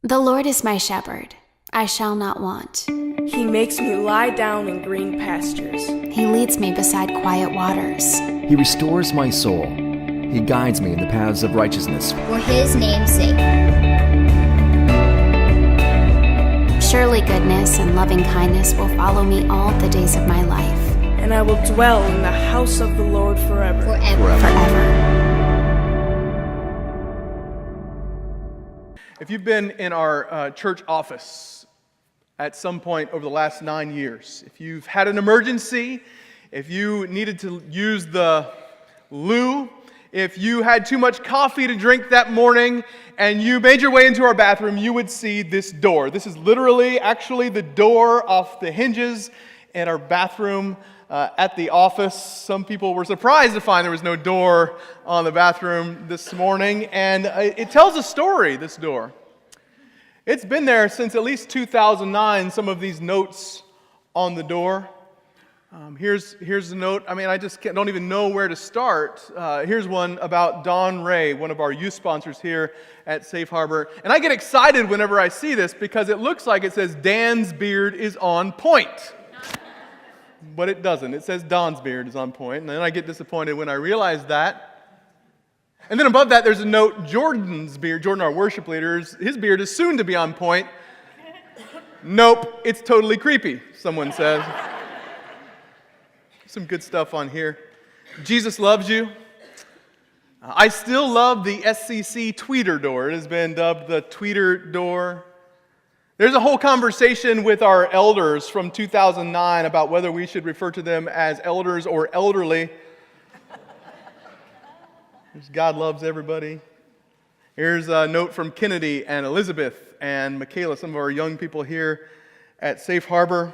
The Lord is my shepherd, I shall not want. He makes me lie down in green pastures. He leads me beside quiet waters. He restores my soul. He guides me in the paths of righteousness for his name's sake. Surely goodness and loving kindness will follow me all the days of my life. And I will dwell in the house of the Lord forever. Forever. If you've been in our church office at some point over the last 9 years, if you've had an emergency, if you needed to use the loo, if you had too much coffee to drink that morning and you made your way into our bathroom, you would see this door. This is literally, actually, the door off the hinges in our bathroom at the office. Some people were surprised to find there was no door on the bathroom this morning, and it tells a story, this door. It's been there since at least 2009, some of these notes on the door. Here's the note. I mean, I just don't even know where to start. Here's one about Don Ray, one of our youth sponsors here at Safe Harbor. And I get excited whenever I see this because it looks like it says, Dan's beard is on point. But it doesn't. It says Don's beard is on point. And then I get disappointed when I realize that. And then above that, there's a note, Jordan's beard, Jordan, our worship leader, his beard is soon to be on point. Nope, it's totally creepy, someone says. Some good stuff on here. Jesus loves you. I still love the SCC tweeter door. It has been dubbed the tweeter door. There's a whole conversation with our elders from 2009 about whether we should refer to them as elders or elderly. God loves everybody. Here's a note from Kennedy and Elizabeth and Michaela, some of our young people here at Safe Harbor.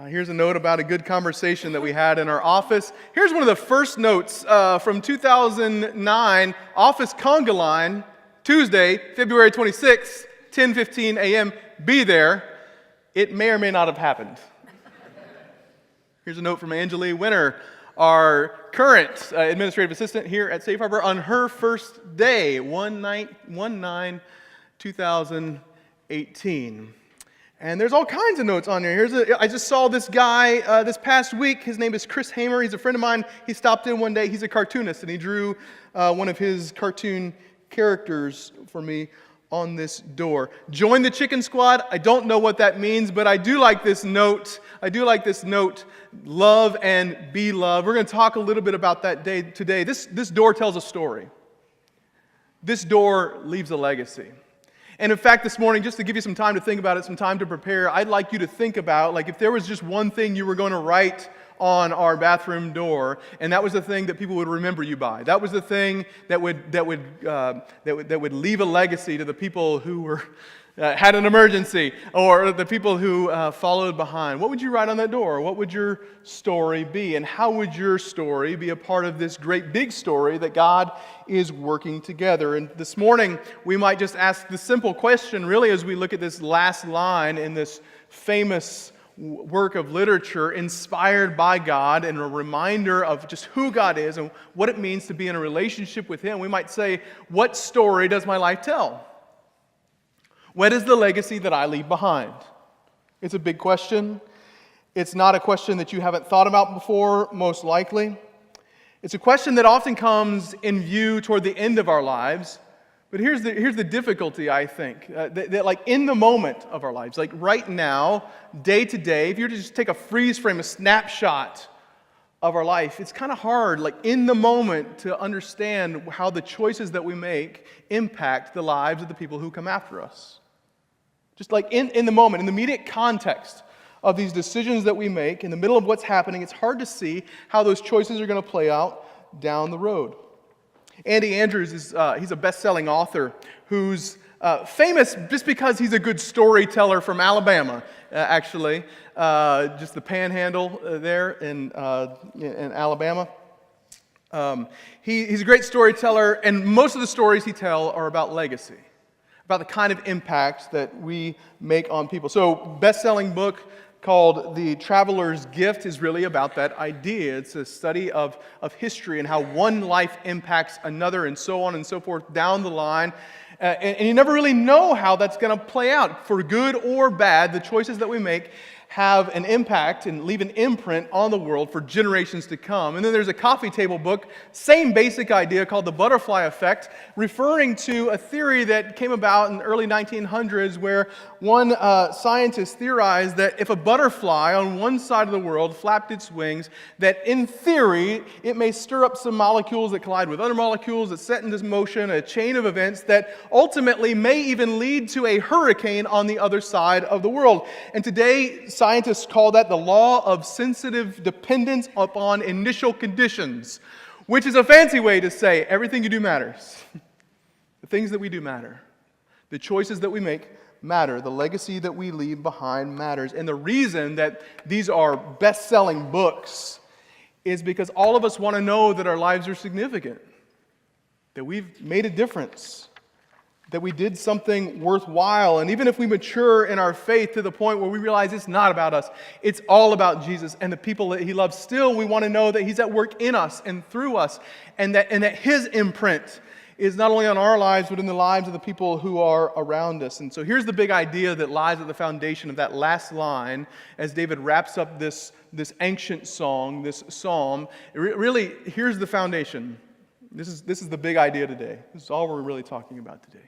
Here's a note about a good conversation that we had in our office. Here's one of the first notes from 2009, office conga line, Tuesday, February 26th, 10:15 a.m. Be there. It may or may not have happened. Here's a note from Angelie Winter, our current administrative assistant here at Safe Harbor, on her first day, 1/9/2018. And there's all kinds of notes on here. I just saw this guy this past week. His name is Chris Hamer. He's a friend of mine. He stopped in one day. He's a cartoonist, and he drew one of his cartoon characters for me on this door. Join the chicken squad. I don't know what that means, but I do like this note. Love and be loved. We're going to talk a little bit about that day today. This door tells a story. This door leaves a legacy. And in fact, this morning, just to give you some time to think about it, some time to prepare, I'd like you to think about, like, if there was just one thing you were going to write on our bathroom door, and that was the thing that people would remember you by. That was the thing that would leave a legacy to the people who were had an emergency, or the people who followed behind. What would you write on that door? What would your story be? And how would your story be a part of this great big story that God is working together? And this morning, we might just ask the simple question, really, as we look at this last line in this famous work of literature inspired by God and a reminder of just who God is and what it means to be in a relationship with Him. We might say, what story does my life tell? What is the legacy that I leave behind? It's a big question. It's not a question that you haven't thought about before, most likely. It's a question that often comes in view toward the end of our lives. But here's the difficulty, I think, that like in the moment of our lives, like right now, day to day, if you were to just take a freeze frame, a snapshot of our life, it's kind of hard, like in the moment, to understand how the choices that we make impact the lives of the people who come after us. Just like in the moment, in the immediate context of these decisions that we make, in the middle of what's happening, it's hard to see how those choices are going to play out down the road. Andy Andrews he's a best-selling author who's famous just because he's a good storyteller from Alabama, actually. Just the panhandle there in Alabama. He's a great storyteller, and most of the stories he tells are about legacy, about the kind of impact that we make on people. So, best-selling book called The Traveler's Gift is really about that idea. It's a study of history and how one life impacts another and so on and so forth down the line. And you never really know how that's going to play out. For good or bad, the choices that we make have an impact and leave an imprint on the world for generations to come. And then there's a coffee table book, same basic idea, called the butterfly effect, referring to a theory that came about in the early 1900s where one scientist theorized that if a butterfly on one side of the world flapped its wings, that in theory it may stir up some molecules that collide with other molecules that set into motion a chain of events that ultimately may even lead to a hurricane on the other side of the world. And today, scientists call that the law of sensitive dependence upon initial conditions, which is a fancy way to say everything you do matters. The things that we do matter. The choices that we make matter. The legacy that we leave behind matters. And the reason that these are best-selling books is because all of us want to know that our lives are significant, that we've made a difference, that we did something worthwhile. And even if we mature in our faith to the point where we realize it's not about us, it's all about Jesus and the people that He loves, still we want to know that He's at work in us and through us, and that His imprint is not only on our lives, but in the lives of the people who are around us. And so here's the big idea that lies at the foundation of that last line as David wraps up this ancient song, this psalm. Really, here's the foundation. This is the big idea today. This is all we're really talking about today.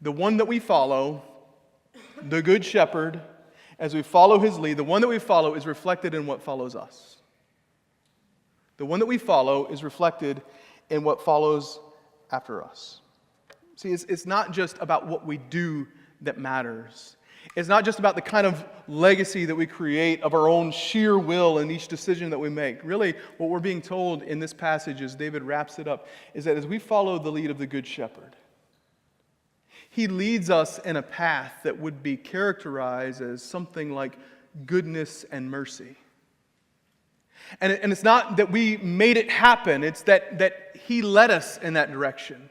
The one that we follow, the Good Shepherd, as we follow His lead, the one that we follow is reflected in what follows us. The one that we follow is reflected in what follows after us. See, it's not just about what we do that matters. It's not just about the kind of legacy that we create of our own sheer will in each decision that we make. Really, what we're being told in this passage, as David wraps it up, is that as we follow the lead of the Good Shepherd, He leads us in a path that would be characterized as something like goodness and mercy. And it's not that we made it happen, it's that He led us in that direction.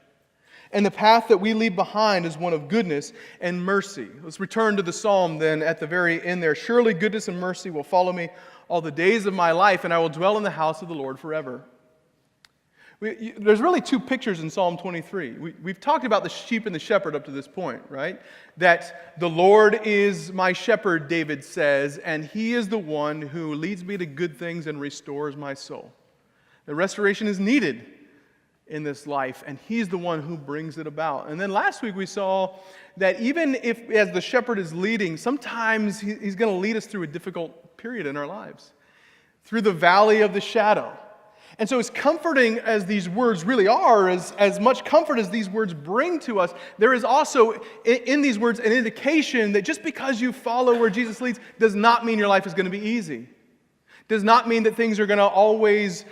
And the path that we leave behind is one of goodness and mercy. Let's return to the psalm then at the very end there. Surely goodness and mercy will follow me all the days of my life, and I will dwell in the house of the Lord forever. There's really two pictures in Psalm 23. We've talked about the sheep and the shepherd up to this point, right? That the Lord is my shepherd, David says, and He is the one who leads me to good things and restores my soul. The restoration is needed in this life, and He's the one who brings it about. And then last week we saw that even if, as the shepherd is leading, sometimes He's going to lead us through a difficult period in our lives, through the valley of the shadow. And so as comforting as these words really are, as much comfort as these words bring to us, there is also in these words an indication that just because you follow where Jesus leads does not mean your life is going to be easy. Does not mean that things are going to always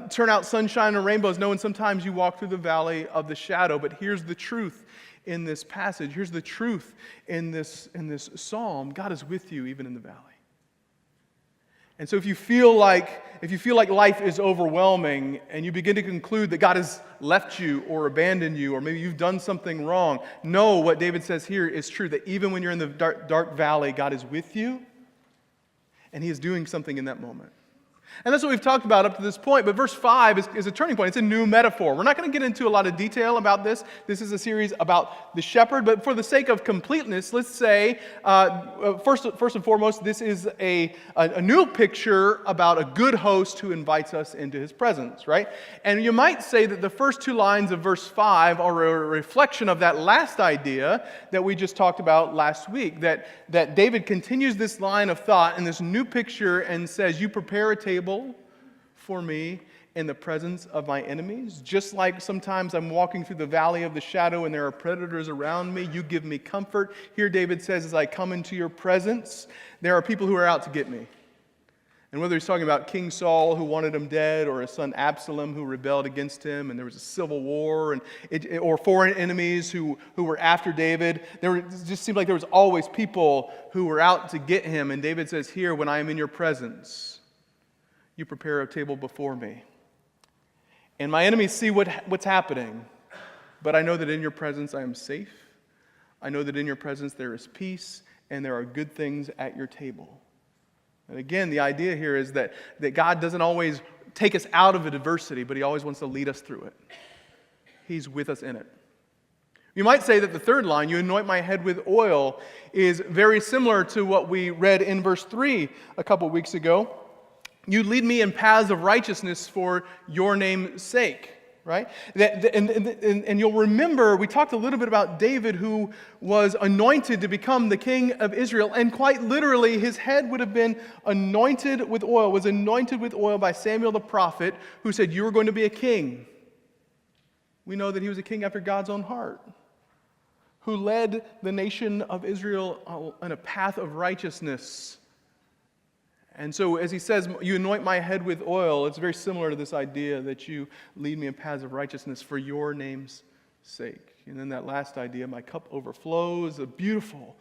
turn out sunshine and rainbows. No, and sometimes you walk through the valley of the shadow. But here's the truth in this passage. Here's the truth in this psalm. God is with you even in the valley. And so if you feel like life is overwhelming and you begin to conclude that God has left you or abandoned you or maybe you've done something wrong, know what David says here is true, that even when you're in the dark valley, God is with you and He is doing something in that moment. And that's what we've talked about up to this point. But verse 5 is a turning point. It's a new metaphor. We're not going to get into a lot of detail about this. This is a series about the shepherd. But for the sake of completeness, let's say, first and foremost, this is a new picture about a good host who invites us into his presence, right? And you might say that the first two lines of verse 5 are a reflection of that last idea that we just talked about last week, that David continues this line of thought in this new picture and says, you prepare a table for me in the presence of my enemies. Just like sometimes I'm walking through the valley of the shadow and there are predators around me, you give me comfort. Here David says, as I come into your presence, there are people who are out to get me. And whether he's talking about King Saul who wanted him dead, or his son Absalom who rebelled against him, and there was a civil war, or foreign enemies who were after David, it just seemed like there was always people who were out to get him. And David says here, when I am in your presence, you prepare a table before me. And my enemies see what's happening, but I know that in your presence I am safe. I know that in your presence there is peace, and there are good things at your table. And again, the idea here is that God doesn't always take us out of a adversity, but He always wants to lead us through it. He's with us in it. You might say that the third line, you anoint my head with oil, is very similar to what we read in verse 3 a couple weeks ago. You lead me in paths of righteousness for your name's sake, right? And you'll remember, we talked a little bit about David, who was anointed to become the king of Israel, and quite literally his head would have been anointed with oil, was anointed with oil by Samuel the prophet, who said, "You are going to be a king." We know that he was a king after God's own heart, who led the nation of Israel on a path of righteousness. And so as he says, you anoint my head with oil, it's very similar to this idea that you lead me in paths of righteousness for your name's sake. And then that last idea, my cup overflows, a beautiful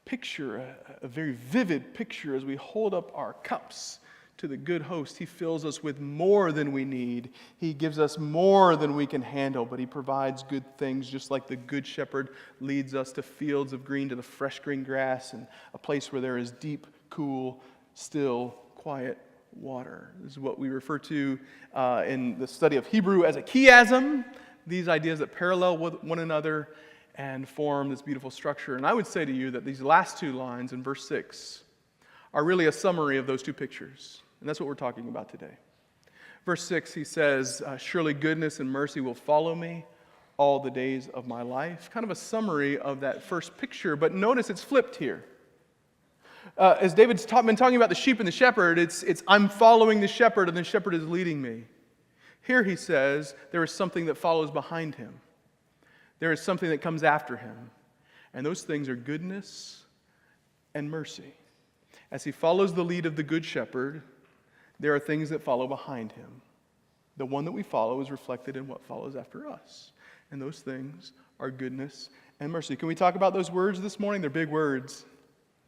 picture, a very vivid picture as we hold up our cups to the good host. He fills us with more than we need. He gives us more than we can handle, but he provides good things, just like the good shepherd leads us to fields of green, to the fresh green grass, and a place where there is deep, cool, still, quiet water. This is what we refer to in the study of Hebrew as a chiasm, these ideas that parallel with one another and form this beautiful structure. And I would say to you that these last two lines in verse 6 are really a summary of those two pictures. And that's what we're talking about today. Verse 6, he says, surely goodness and mercy will follow me all the days of my life. Kind of a summary of that first picture, but notice it's flipped here. As David's been talking about the sheep and the shepherd, it's I'm following the shepherd and the shepherd is leading me. Here he says there is something that follows behind him. There is something that comes after him. And those things are goodness and mercy. As he follows the lead of the good shepherd, there are things that follow behind him. The one that we follow is reflected in what follows after us. And those things are goodness and mercy. Can we talk about those words this morning? They're big words.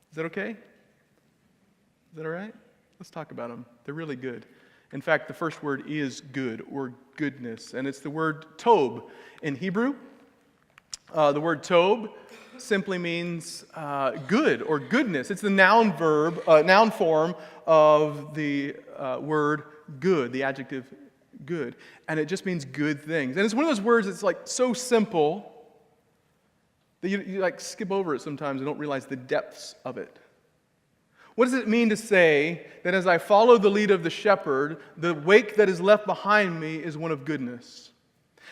Is that okay? Is that all right? Let's talk about them. They're really good. In fact, the first word is good or goodness, and it's the word tob in Hebrew. The word tob simply means good or goodness. It's the noun form of the word good, the adjective good. And it just means good things. And it's one of those words that's like so simple that you like skip over it sometimes and don't realize the depths of it. What does it mean to say that as I follow the lead of the shepherd, the wake that is left behind me is one of goodness?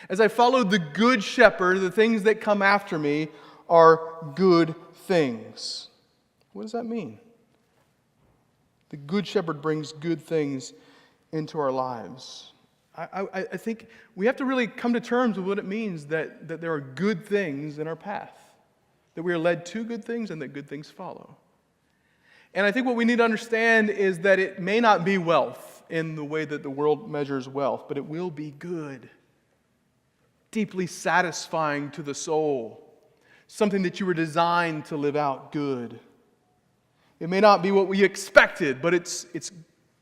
As I follow the good shepherd, the things that come after me are good things. What does that mean? The good shepherd brings good things into our lives. I think we have to really come to terms with what it means that there are good things in our path, that we are led to good things and that good things follow. And I think what we need to understand is that it may not be wealth in the way that the world measures wealth, but it will be good, deeply satisfying to the soul, something that you were designed to live out good. It may not be what we expected, but it's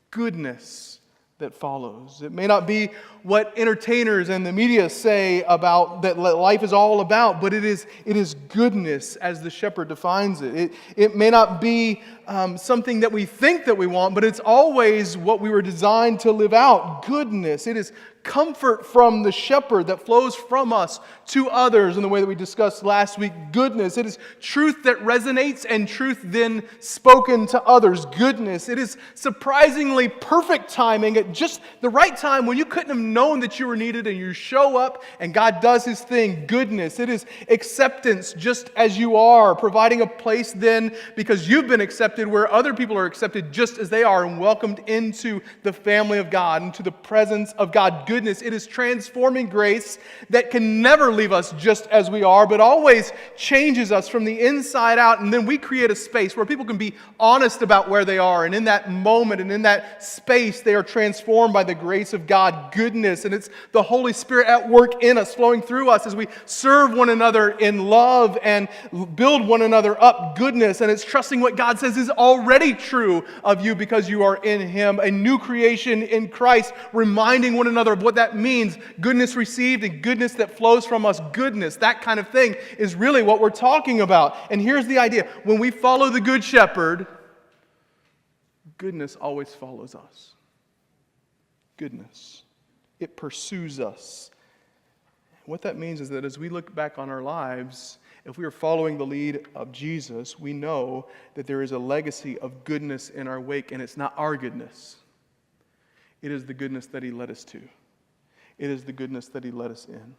goodness that follows. It may not be what entertainers and the media say about that life is all about, but it is goodness as the shepherd defines it. It may not be something that we think that we want, but it's always what we were designed to live out. Goodness. It is comfort from the shepherd that flows from us to others in the way that we discussed last week. Goodness. It is truth that resonates and truth then spoken to others. Goodness. It is surprisingly perfect timing at just the right time when you couldn't have known that you were needed, and you show up and God does His thing. Goodness. It is acceptance just as you are, providing a place then because you've been accepted where other people are accepted just as they are and welcomed into the family of God, into the presence of God. Goodness. It is transforming grace that can never leave us just as we are, but always changes us from the inside out, and then we create a space where people can be honest about where they are, and in that moment and in that space they are transformed by the grace of God. Goodness. And it's the Holy Spirit at work in us, flowing through us as we serve one another in love and build one another up. Goodness. And it's trusting what God says is already true of you because you are in Him, a new creation in Christ, reminding one another of what that means. Goodness received and goodness that flows from us. Goodness, that kind of thing is really what we're talking about. And here's the idea. When we follow the Good Shepherd, goodness always follows us. Goodness. It pursues us. what that means is that as we look back on our lives, if we are following the lead of Jesus, we know that there is a legacy of goodness in our wake, and it's not our goodness. It is the goodness that he led us to. It is the goodness that he led us in.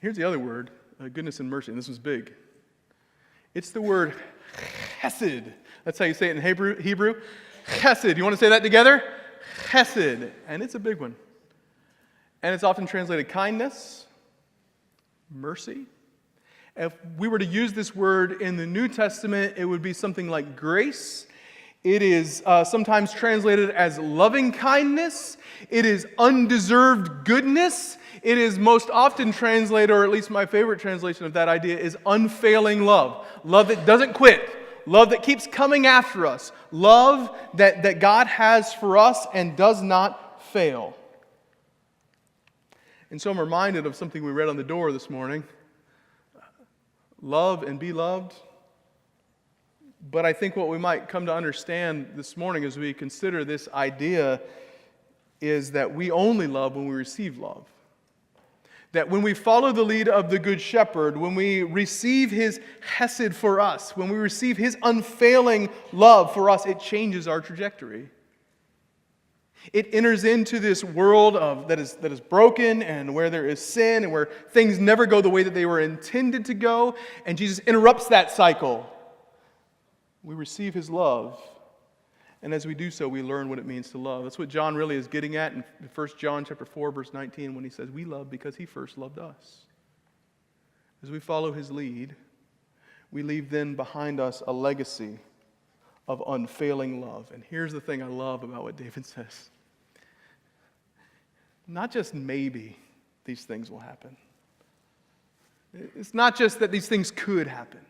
Here's the other word, goodness and mercy, and this was big. It's the word chesed. That's how you say it in Hebrew. Chesed. You want to say that together? Chesed. And it's a big one. And it's often translated kindness, mercy. If we were to use this word in the New Testament, it would be something like grace. It is sometimes translated as loving kindness. It is undeserved goodness. It is most often translated, or at least my favorite translation of that idea, is unfailing love. Love that doesn't quit. Love that keeps coming after us. Love that God has for us and does not fail. And so I'm reminded of something we read on the door this morning. Love and be loved. But I think what we might come to understand this morning as we consider this idea is that we only love when we receive love. That when we follow the lead of the Good Shepherd, when we receive his chesed for us, when we receive his unfailing love for us, it changes our trajectory. It enters into this world that is broken and where there is sin and where things never go the way that they were intended to go, and Jesus interrupts that cycle. We receive his love, and as we do so, we learn what it means to love. That's what John really is getting at in 1 John chapter 4, verse 19, when he says, we love because he first loved us. As we follow his lead, we leave then behind us a legacy of unfailing love. And here's the thing I love about what David says. Not just maybe these things will happen. It's not just that these things could happen.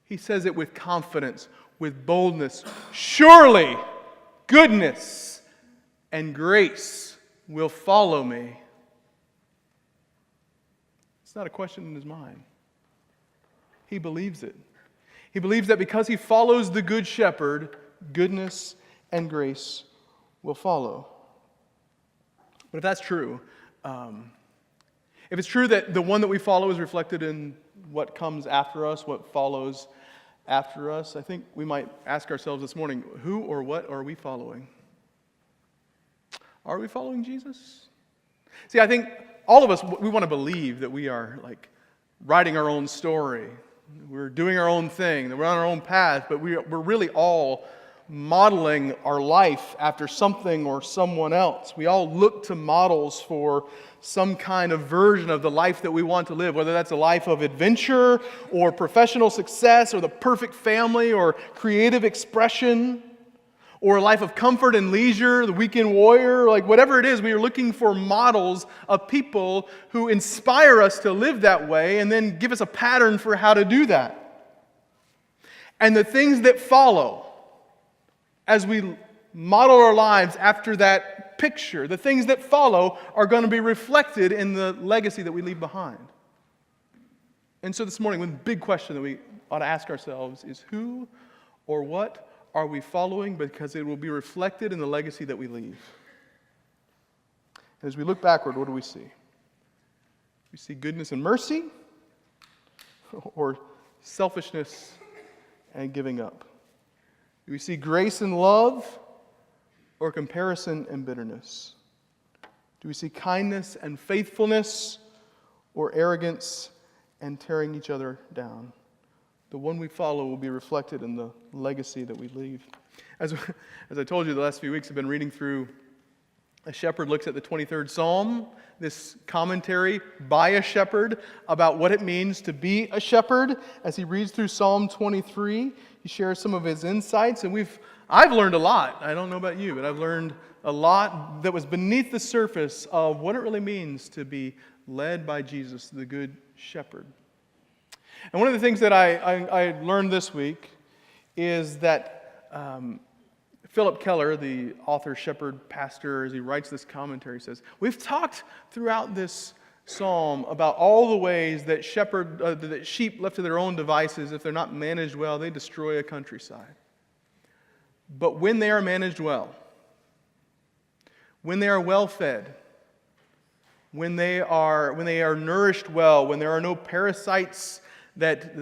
He says it with confidence, with boldness. Surely goodness and grace will follow me. It's not a question in his mind. He believes it. He believes that because he follows the Good Shepherd, goodness and grace will follow. But if that's true, if it's true that the one that we follow is reflected in what comes after us, what follows after us, I think we might ask ourselves this morning, who or what are we following? Are we following Jesus? See, I think all of us, we want to believe that we are like writing our own story. We're doing our own thing, that we're on our own path, but we're really all modeling our life after something or someone else. We all look to models for some kind of version of the life that we want to live, whether that's a life of adventure or professional success or the perfect family or creative expression or a life of comfort and leisure, the weekend warrior, like whatever it is, we are looking for models of people who inspire us to live that way and then give us a pattern for how to do that. And the things that follow as we model our lives after that picture, the things that follow are going to be reflected in the legacy that we leave behind. And so this morning, one big question that we ought to ask ourselves is who or what are we following, because it will be reflected in the legacy that we leave. And as we look backward, what do we see? We see goodness and mercy, or selfishness and giving up? Do we see grace and love, or comparison and bitterness? Do we see kindness and faithfulness, or arrogance and tearing each other down? The one we follow will be reflected in the legacy that we leave. As I told you, the last few weeks I've been reading through A Shepherd Looks at the 23rd Psalm, this commentary by a shepherd about what it means to be a shepherd. As he reads through Psalm 23, he shares some of his insights, and I've learned a lot. I don't know about you, but I've learned a lot that was beneath the surface of what it really means to be led by Jesus, the Good Shepherd. And one of the things that I learned this week is that Philip Keller, the author, shepherd, pastor, as he writes this commentary, says, we've talked throughout this psalm about all the ways that that sheep left to their own devices, if they're not managed well, they destroy a countryside. But when they are managed well, when they are well fed, when they are nourished well, when there are no parasites that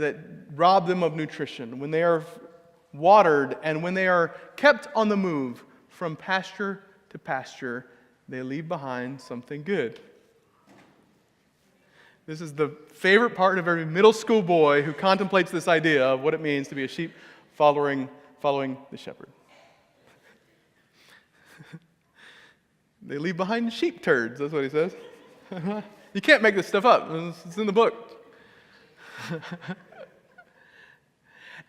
rob them of nutrition, when they are watered, and when they are kept on the move from pasture to pasture, they leave behind something good. This is the favorite part of every middle school boy who contemplates this idea of what it means to be a sheep following the shepherd. They leave behind sheep turds, that's what he says. You can't make this stuff up. It's in the book.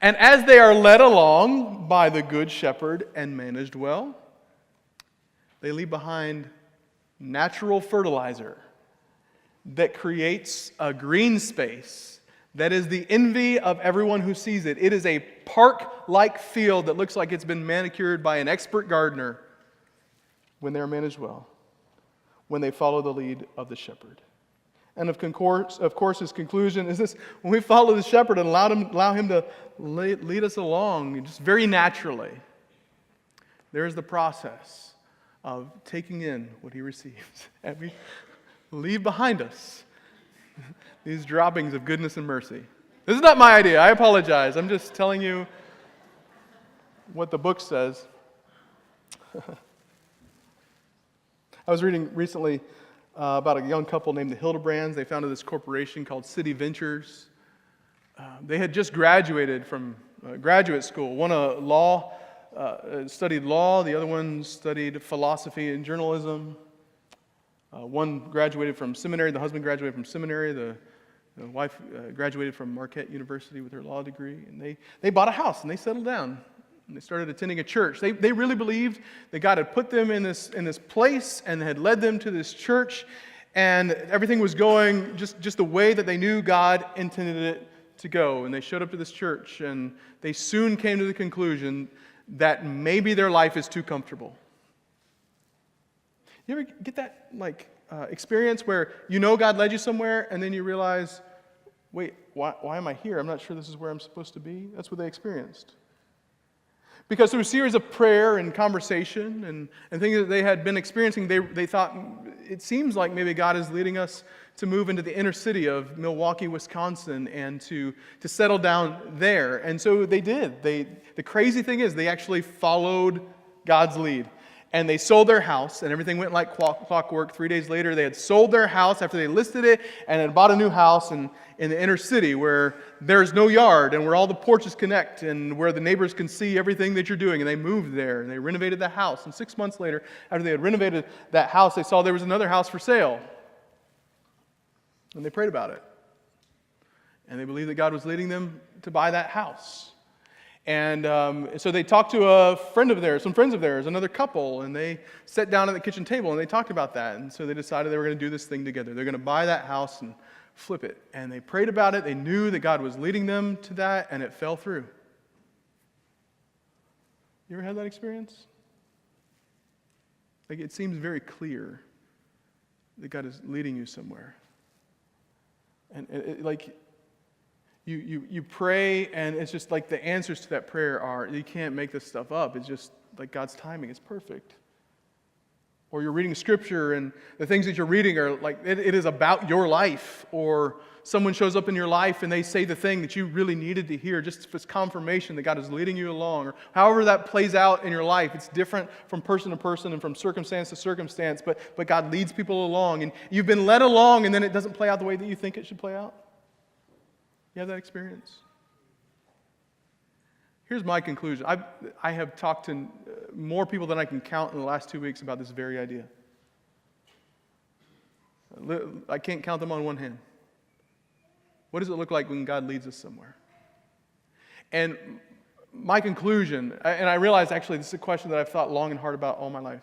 And as they are led along by the good shepherd and managed well, they leave behind natural fertilizer that creates a green space that is the envy of everyone who sees it. It is a park-like field that looks like it's been manicured by an expert gardener when they are managed well, when they follow the lead of the shepherd. And of course, his conclusion is this: when we follow the shepherd and allow him to lead us along, just very naturally, there's the process of taking in what he receives. And we leave behind us these droppings of goodness and mercy. This is not my idea. I apologize. I'm just telling you what the book says. I was reading recently about a young couple named the Hildebrands. They founded this corporation called City Ventures. They had just graduated from graduate school. One studied law. The other one studied philosophy and journalism. One graduated from seminary. The husband graduated from seminary. The wife graduated from Marquette University with her law degree. And they bought a house and they settled down. And they started attending a church. They really believed that God had put them in this place and had led them to this church, and everything was going just the way that they knew God intended it to go. And they showed up to this church, and they soon came to the conclusion that maybe their life is too comfortable. You ever get that experience where you know God led you somewhere, and then you realize, wait, why am I here? I'm not sure this is where I'm supposed to be. That's what they experienced. Because through a series of prayer and conversation and things that they had been experiencing, they thought, it seems like maybe God is leading us to move into the inner city of Milwaukee, Wisconsin, and to settle down there. And so they did. The crazy thing is, they actually followed God's lead. And they sold their house, and everything went like clockwork. 3 days later, they had sold their house after they listed it, and had bought a new house in the inner city where there's no yard, and where all the porches connect, and where the neighbors can see everything that you're doing. And they moved there, and they renovated the house. And 6 months later, after they had renovated that house, they saw there was another house for sale. And they prayed about it. And they believed that God was leading them to buy that house. And so they talked to some friends of theirs, another couple, and they sat down at the kitchen table and they talked about that. And so they decided they were going to do this thing together. They're going to buy that house and flip it. And they prayed about it. They knew that God was leading them to that, and it fell through. You ever had that experience? It seems very clear that God is leading you somewhere. And You pray, and it's just like the answers to that prayer are, you can't make this stuff up. It's just like God's timing is perfect. Or you're reading scripture, and the things that you're reading are like, it is about your life. Or someone shows up in your life and they say the thing that you really needed to hear, just as confirmation that God is leading you along. Or however that plays out in your life, it's different from person to person and from circumstance to circumstance, but God leads people along. And you've been led along, and then it doesn't play out the way that you think it should play out. You have that experience? Here's my conclusion. I have talked to more people than I can count in the last 2 weeks about this very idea. I can't count them on one hand. What does it look like when God leads us somewhere? And my conclusion, and I realize actually this is a question that I've thought long and hard about all my life.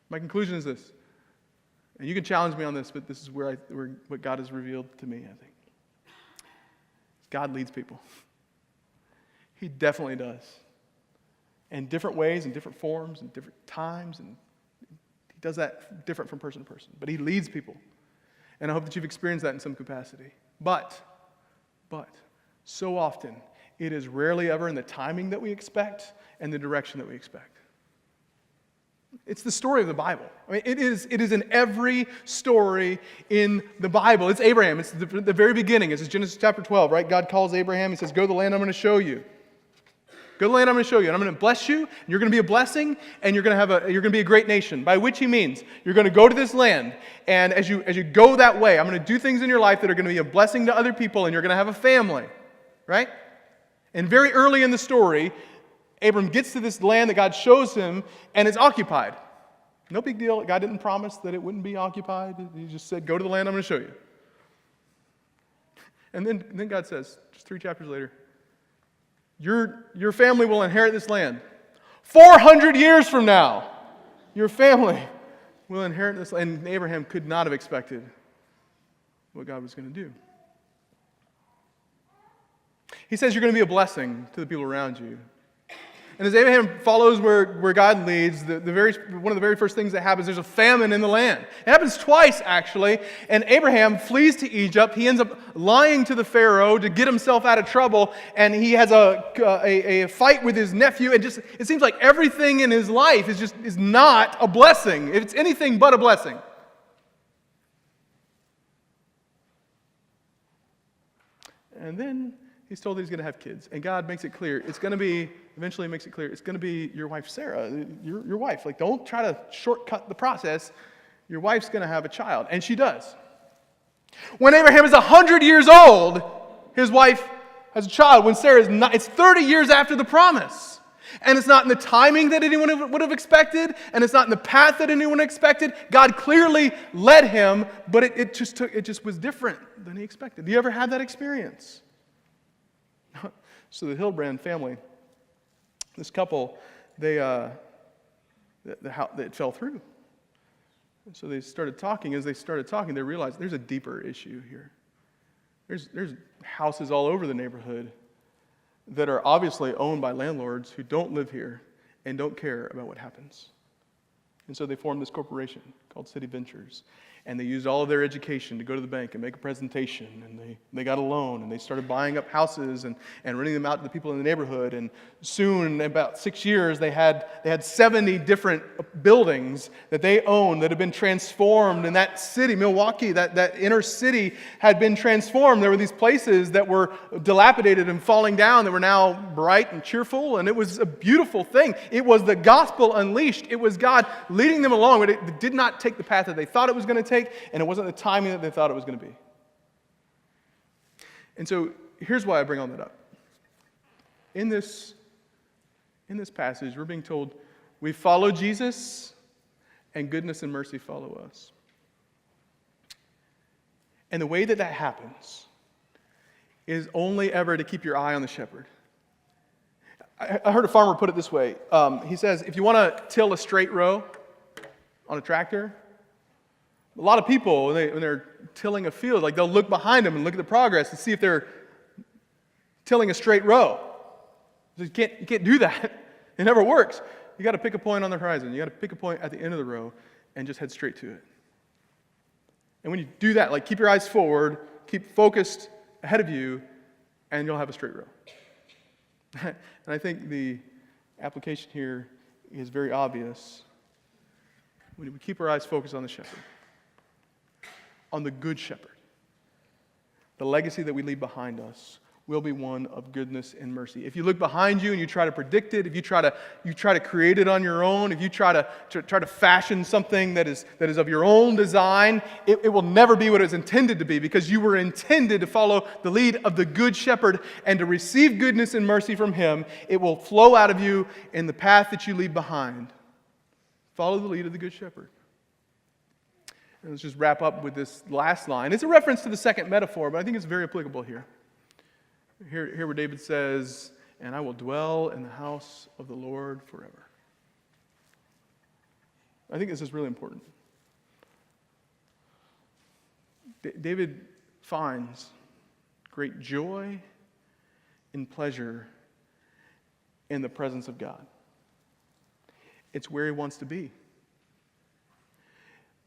My conclusion is this, and you can challenge me on this, but this is where what God has revealed to me, I think. God leads people. He definitely does. In different ways, in different forms, in different times, and he does that different from person to person. But he leads people. And I hope that you've experienced that in some capacity. But, so often, it is rarely ever in the timing that we expect and the direction that we expect. It's the story of the Bible. I mean, it is in every story in the Bible. It's Abraham. It's the very beginning. It's Genesis chapter 12, right? God calls Abraham. He says, go to the land I'm going to show you. Go to the land I'm going to show you. And I'm going to bless you. And you're going to be a blessing. And you're going to be a great nation. By which he means you're going to go to this land. And as you go that way, I'm going to do things in your life that are going to be a blessing to other people. And you're going to have a family. Right? And very early in the story, Abram gets to this land that God shows him, and it's occupied. No big deal. God didn't promise that it wouldn't be occupied. He just said, go to the land I'm going to show you. And then God says, just 3 chapters later, your family will inherit this land. 400 years from now, your family will inherit this land. And Abraham could not have expected what God was going to do. He says you're going to be a blessing to the people around you. And as Abraham follows where God leads, one of the very first things that happens, there's a famine in the land. It happens twice, actually. And Abraham flees to Egypt. He ends up lying to the Pharaoh to get himself out of trouble. And he has a fight with his nephew. And it seems like everything in his life is not a blessing. It's anything but a blessing. And then he's told that he's going to have kids. And God makes it clear. Eventually makes it clear, it's going to be your wife, Sarah, your wife. Like, don't try to shortcut the process. Your wife's going to have a child. And she does. When Abraham is 100 years old, his wife has a child. When Sarah is not, it's 30 years after the promise. And it's not in the timing that anyone would have expected, and it's not in the path that anyone expected. God clearly led him, but it just was different than he expected. Do you ever have that experience? So the Hildebrand family, this couple, it fell through. And so they started talking. As they started talking, they realized there's a deeper issue here. There's houses all over the neighborhood that are obviously owned by landlords who don't live here and don't care about what happens. And so they formed this corporation called City Ventures. And they used all of their education to go to the bank and make a presentation. And they got a loan, and they started buying up houses and renting them out to the people in the neighborhood. And soon, in about 6 years, they had 70 different buildings that they owned that had been transformed. And that city, Milwaukee, that inner city had been transformed. There were these places that were dilapidated and falling down that were now bright and cheerful. And it was a beautiful thing. It was the gospel unleashed. It was God leading them along, but it did not take the path that they thought it was going to take. And it wasn't the timing that they thought it was going to be. And so here's why I bring all that up. In this passage, we're being told we follow Jesus and goodness and mercy follow us. And the way that happens is only ever to keep your eye on the shepherd. I heard a farmer put it this way. He says, if you want to till a straight row on a tractor, a lot of people, when they're tilling a field, like they'll look behind them and look at the progress and see if they're tilling a straight row. You can't do that. It never works. You got to pick a point on the horizon. You got to pick a point at the end of the row and just head straight to it. And when you do that, like keep your eyes forward, keep focused ahead of you, and you'll have a straight row. And I think the application here is very obvious. When we keep our eyes focused on the shepherd, on the good shepherd, the legacy that we leave behind us will be one of goodness and mercy. If you look behind you and you try to predict it, if you try to create it on your own, if you try to fashion something that is of your own design, it will never be what it was intended to be, because you were intended to follow the lead of the good shepherd and to receive goodness and mercy from him. It will flow out of you in the path that you leave behind. Follow the lead of the good shepherd. And let's just wrap up with this last line. It's a reference to the second metaphor, but I think it's very applicable here. Here where David says, and I will dwell in the house of the Lord forever. I think this is really important. David finds great joy and pleasure in the presence of God. It's where he wants to be.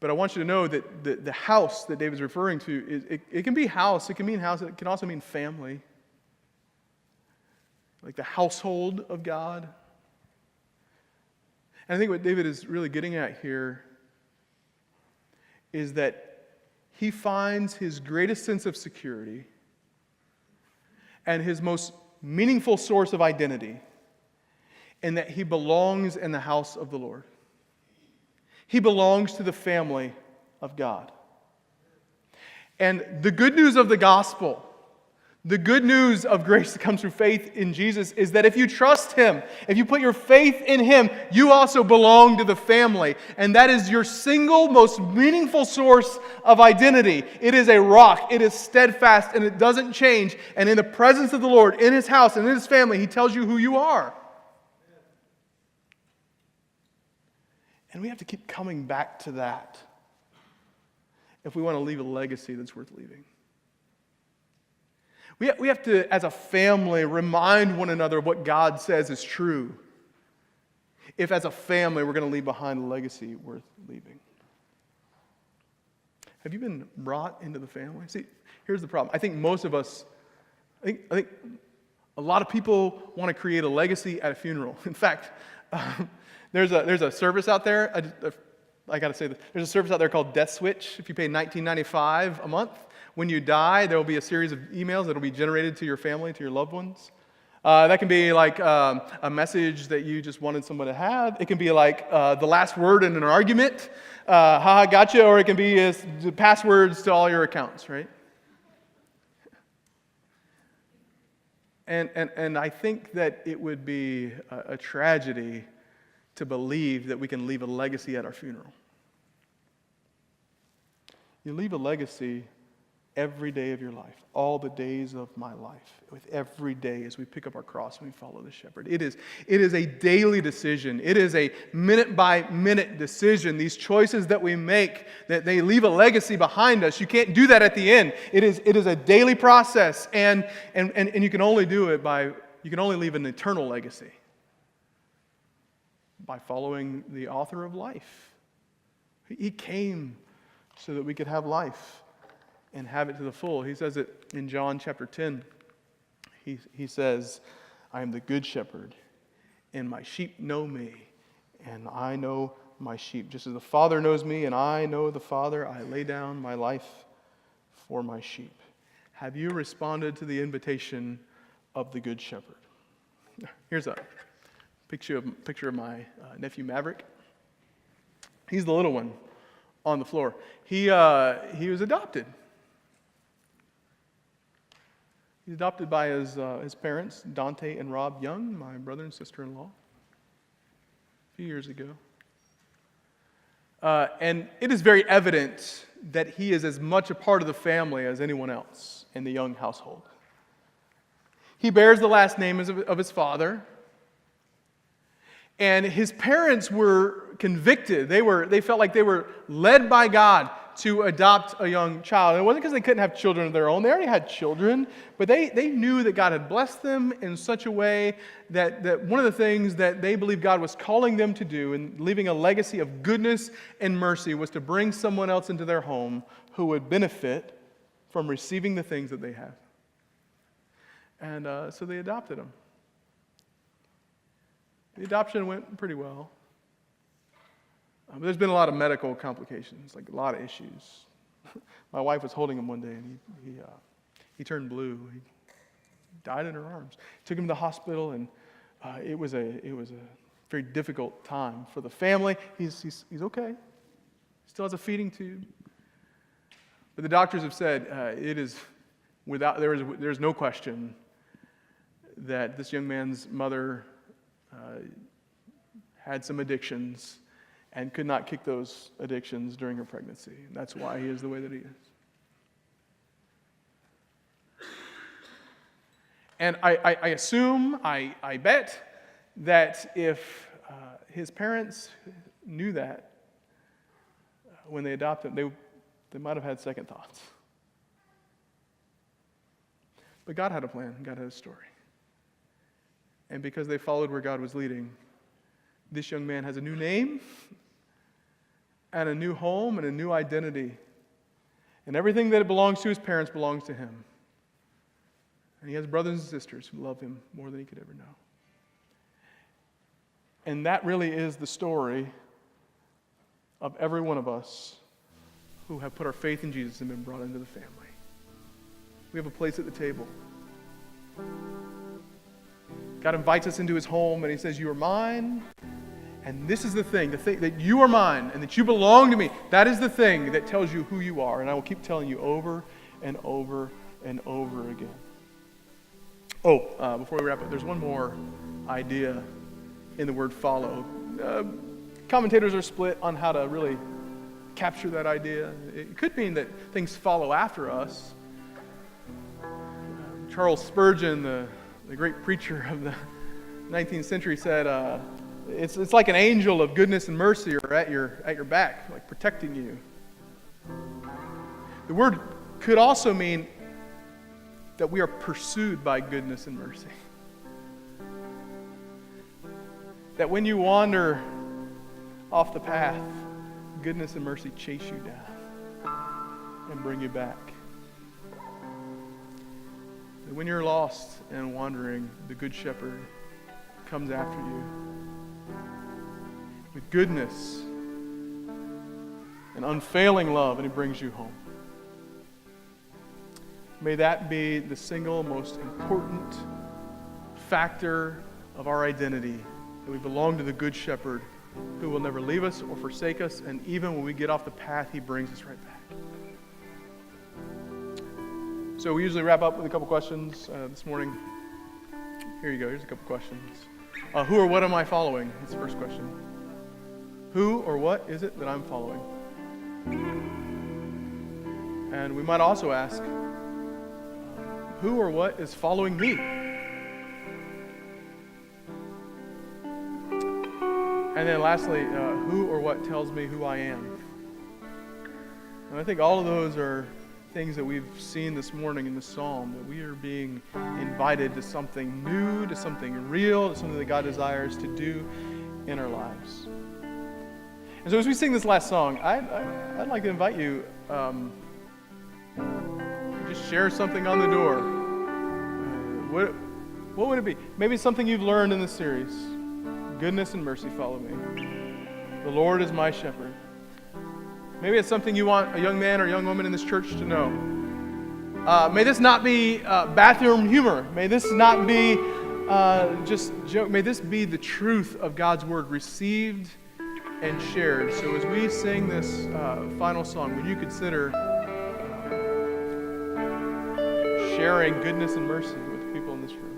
But I want you to know that the house that David's referring to, it can be house, it can mean house, it can also mean family. Like the household of God. And I think what David is really getting at here is that he finds his greatest sense of security and his most meaningful source of identity in that he belongs in the house of the Lord. He belongs to the family of God. And the good news of the gospel, the good news of grace that comes through faith in Jesus is that if you trust Him, if you put your faith in Him, you also belong to the family. And that is your single most meaningful source of identity. It is a rock, it is steadfast, and it doesn't change. And in the presence of the Lord, in His house and in His family, He tells you who you are. And we have to keep coming back to that if we want to leave a legacy that's worth leaving. We have to, as a family, remind one another of what God says is true. If, as a family, we're going to leave behind a legacy worth leaving. Have you been brought into the family? See, here's the problem. I think most of us, I think a lot of people want to create a legacy at a funeral. In fact, there's a service out there. I got to say this. There's a service out there called Death Switch. If you pay $19.95 a month, when you die, there will be a series of emails that will be generated to your family, to your loved ones. That can be like a message that you just wanted someone to have. It can be like the last word in an argument, haha, gotcha, or it can be the passwords to all your accounts, right? And I think that it would be a tragedy to believe that we can leave a legacy at our funeral. You leave a legacy every day of your life, all the days of my life, with every day as we pick up our cross and we follow the shepherd. It is a daily decision. It is a minute-by-minute decision. These choices that we make, that they leave a legacy behind us. You can't do that at the end. It is a daily process, and you can only do it you can only leave an eternal legacy by following the author of life. He came so that we could have life and have it to the full. He says it in John chapter 10. He says, I am the good shepherd, and my sheep know me, and I know my sheep. Just as the Father knows me, and I know the Father, I lay down my life for my sheep. Have you responded to the invitation of the good shepherd? Here's a picture of my nephew Maverick. He's the little one on the floor. He was adopted. He's adopted by his parents, Dante and Rob Young, my brother and sister-in-law, a few years ago. And it is very evident that he is as much a part of the family as anyone else in the Young household. He bears the last name of his father. And his parents were convicted. They felt like they were led by God to adopt a young child. And it wasn't because they couldn't have children of their own. They already had children, but they knew that God had blessed them in such a way that one of the things that they believed God was calling them to do and leaving a legacy of goodness and mercy was to bring someone else into their home who would benefit from receiving the things that they have. And so they adopted him. The adoption went pretty well. But there's been a lot of medical complications, like a lot of issues. My wife was holding him one day, and he turned blue. He died in her arms. Took him to the hospital, and it was a very difficult time for the family. He's okay. He still has a feeding tube. But the doctors have said there's no question that this young man's mother had some addictions and could not kick those addictions during her pregnancy. And that's why he is the way that he is. And I assume, I bet, that if his parents knew that when they adopted him, they might have had second thoughts. But God had a plan. God had a story. And because they followed where God was leading, this young man has a new name and a new home and a new identity. And everything that belongs to his parents belongs to him. And he has brothers and sisters who love him more than he could ever know. And that really is the story of every one of us who have put our faith in Jesus and been brought into the family. We have a place at the table. God invites us into his home and he says, you are mine. And this is the thing that you are mine and that you belong to me. That is the thing that tells you who you are. And I will keep telling you over and over and over again. Before we wrap up, there's one more idea in the word follow. Commentators are split on how to really capture that idea. It could mean that things follow after us. Charles Spurgeon, the great preacher of the 19th century, said, it's like an angel of goodness and mercy are at your back, like protecting you. The word could also mean that we are pursued by goodness and mercy. That when you wander off the path, goodness and mercy chase you down and bring you back. That when you're lost and wandering, the Good Shepherd comes after you with goodness and unfailing love, and he brings you home. May that be the single most important factor of our identity, that we belong to the Good Shepherd who will never leave us or forsake us, and even when we get off the path, he brings us right back. So we usually wrap up with a couple questions this morning. Here you go. Here's a couple questions. Who or what am I following? That's the first question. Who or what is it that I'm following? And we might also ask, who or what is following me? And then lastly, who or what tells me who I am? And I think all of those are things that we've seen this morning in the psalm, that we are being invited to something new, to something real, to something that God desires to do in our lives. And so as we sing this last song, I'd like to invite you to just share something on the door. What would it be? Maybe it's something you've learned in this series. Goodness and mercy follow me. The Lord is my shepherd. Maybe it's something you want a young man or young woman in this church to know. May this not be bathroom humor. May this not be just joke. May this be the truth of God's word received and shared. So as we sing this final song, would you consider sharing goodness and mercy with the people in this room?